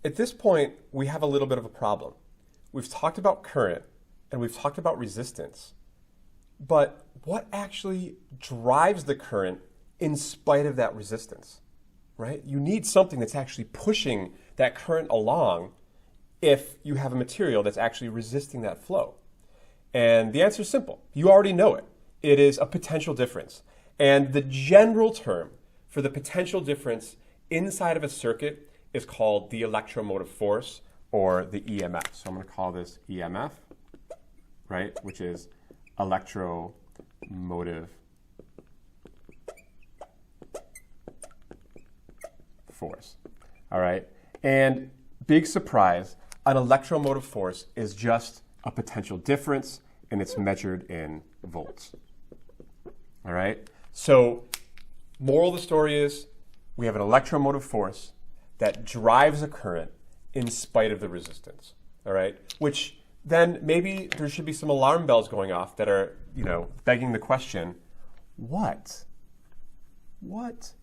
at this point, we have a little bit of a problem. We've talked about current and we've talked about resistance, but what actually drives the current in spite of that resistance, right? You need something that's actually pushing that current along if you have a material that's actually resisting that flow. And the answer is simple. You already know it. It is a potential difference. And the general term for the potential difference inside of a circuit is called the electromotive force, or the EMF. So I'm going to call this EMF, right, which is electromotive force. All right? And big surprise, an electromotive force is just a potential difference, and it's measured in volts. All right? So moral of the story is we have an electromotive force that drives a current in spite of the resistance. All right? Which then maybe there should be some alarm bells going off that are, begging the question, what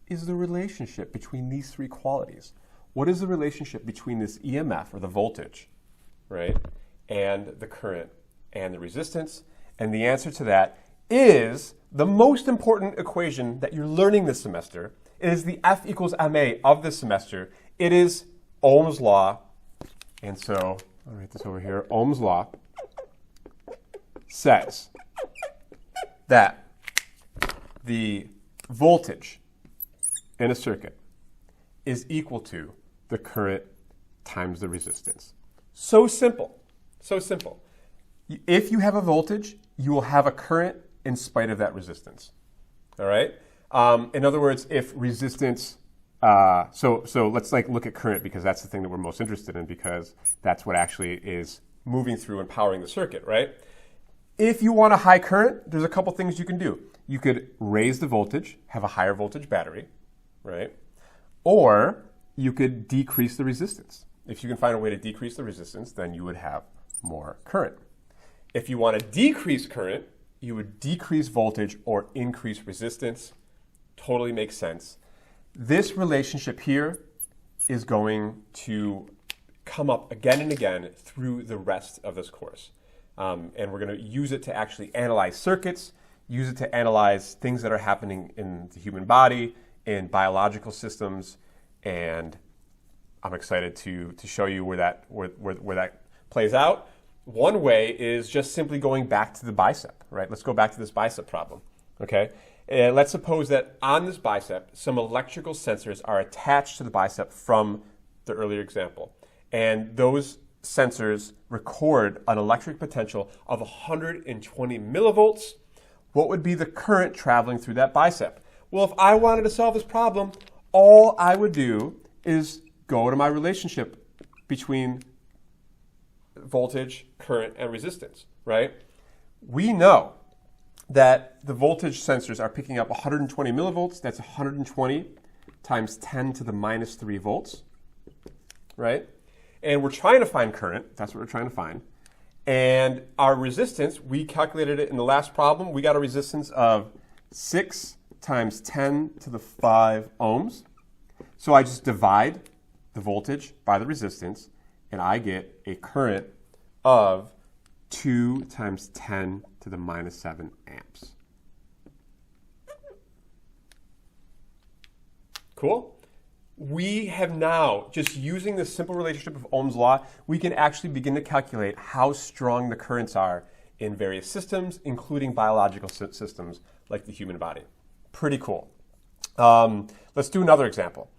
is the relationship between these three qualities? What is the relationship between this EMF, or the voltage, right, and the current and the resistance? And the answer to that is the most important equation that you're learning this semester. It is the F equals ma of this semester. It is Ohm's law. And so I'll write this over here. Ohm's law says that the voltage in a circuit is equal to the current times the resistance. So simple. So simple. If you have a voltage, you will have a current in spite of that resistance. All right? In other words, if resistance, so let's look at current, because that's the thing that we're most interested in, because that's what actually is moving through and powering the circuit, right? If you want a high current, there's a couple things you can do. You could raise the voltage, have a higher voltage battery, right? Or you could decrease the resistance. If you can find a way to decrease the resistance, then you would have more current. If you want to decrease current, you would decrease voltage or increase resistance. Totally makes sense. This relationship here is going to come up again and again through the rest of this course. And we're going to use it to actually analyze circuits, use it to analyze things that are happening in the human body, in biological systems, and I'm excited to show you where that plays out. One way is just simply going back to the bicep, right? Let's go back to this bicep problem, okay? And let's suppose that on this bicep, some electrical sensors are attached to the bicep from the earlier example. And those sensors record an electric potential of 120 millivolts. What would be the current traveling through that bicep? Well, if I wanted to solve this problem, all I would do is go to my relationship between voltage, current, and resistance, right? We know that the voltage sensors are picking up 120 millivolts. That's 120 times 10 to the minus 3 volts, right? And we're trying to find current. That's what we're trying to find. And our resistance, we calculated it in the last problem. We got a resistance of 6 times 10 to the 5 ohms. So I just divide the voltage by the resistance, and I get a current of 2 times 10 to the minus 7 amps. Cool? We have now, just using this simple relationship of Ohm's law, we can actually begin to calculate how strong the currents are in various systems, including biological systems like the human body. Pretty cool. Let's do another example.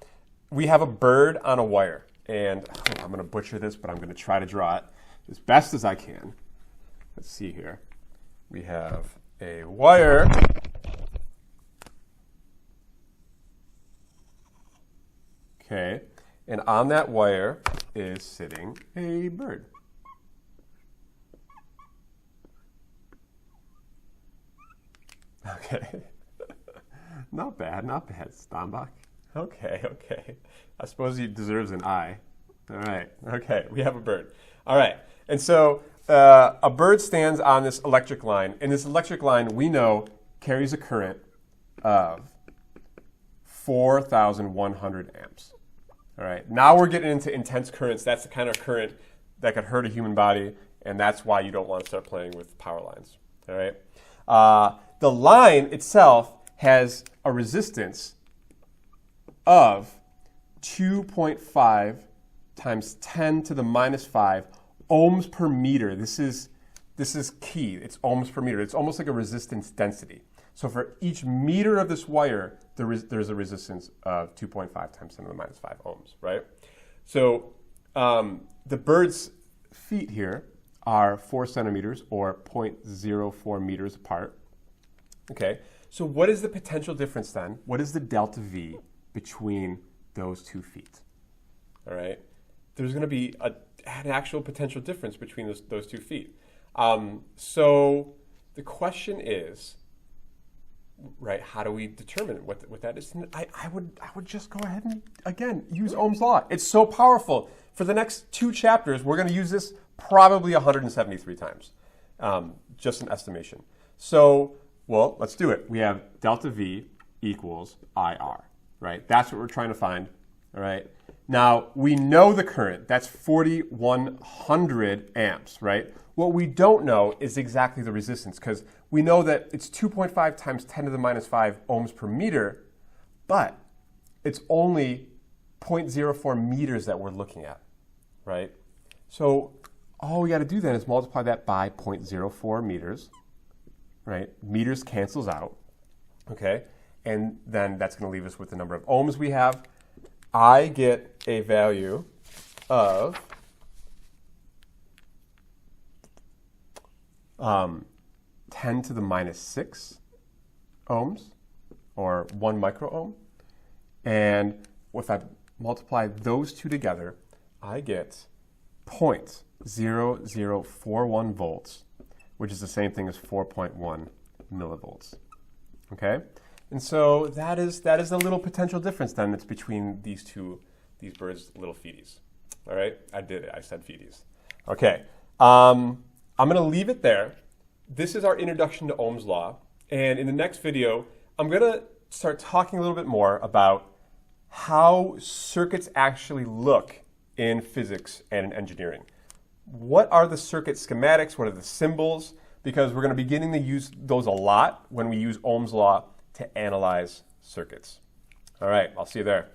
We have a bird on a wire, and I'm going to butcher this, but I'm going to try to draw it as best as I can. Let's see here. We have a wire. Okay, and on that wire is sitting a bird. Okay. Not bad, Stambach. Okay. I suppose he deserves an eye. All right, okay, we have a bird. All right, and so a bird stands on this electric line, and this electric line, we know, carries a current of 4,100 amps. All right, now we're getting into intense currents. That's the kind of current that could hurt a human body, and that's why you don't want to start playing with power lines. All right, the line itself has a resistance of 2.5 times 10 to the minus 5 ohms per meter. This is key. It's ohms per meter. It's almost like a resistance density. So for each meter of this wire, there's a resistance of 2.5 times 10 to the minus 5 ohms, right? So the bird's feet here are 4 centimeters or 0.04 meters apart. Okay, so what is the potential difference then? What is the delta V between those 2 feet? All right, there's going to be an actual potential difference between those 2 feet. So the question is, right, how do we determine what that is? I would just go ahead and, again, use Ohm's law. It's so powerful. For the next 2 chapters, we're going to use this probably 173 times, just an estimation. So, well, let's do it. We have delta V equals IR, right? That's what we're trying to find, all right? Now, we know the current. That's 4,100 amps, right? What we don't know is exactly the resistance, because we know that it's 2.5 times 10 to the minus 5 ohms per meter, but it's only 0.04 meters that we're looking at, right? So all we got to do then is multiply that by 0.04 meters, right? Meters cancels out, okay? And then that's going to leave us with the number of ohms we have. I get a value of 10 to the minus 6 ohms, or 1 microohm. And if I multiply those two together, I get 0.0041 volts, which is the same thing as 4.1 millivolts. Okay? And so that is the little potential difference then that's between these birds' little feeties. All right? I did it. I said feeties. Okay. I'm going to leave it there. This is our introduction to Ohm's law. And in the next video, I'm going to start talking a little bit more about how circuits actually look in physics and in engineering. What are the circuit schematics? What are the symbols? Because we're going to be beginning to use those a lot when we use Ohm's law to analyze circuits. All right, I'll see you there.